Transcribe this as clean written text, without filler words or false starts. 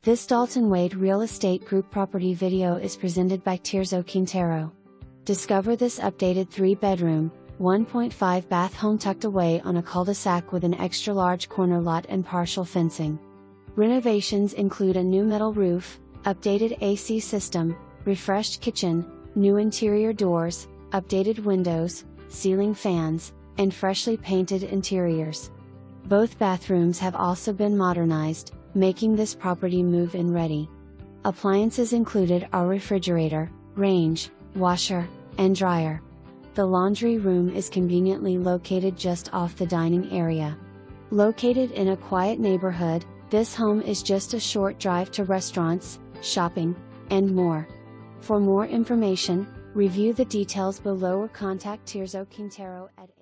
This Dalton Wade Real Estate Group property video is presented by MEADE O Quintero. Discover this updated 3-bedroom, 1.5 bath home tucked away on a cul-de-sac with an extra large corner lot and partial fencing. Renovations include a new metal roof, updated AC system, refreshed kitchen, new interior doors, updated windows, ceiling fans, and freshly painted interiors. Both bathrooms have also been modernized, making this property move-in ready. Appliances included are refrigerator, range, washer, and dryer. The laundry room is conveniently located just off the dining area. Located in a quiet neighborhood, this home is just a short drive to restaurants, shopping, and more. For more information, review the details below or contact MEADE O Quintero at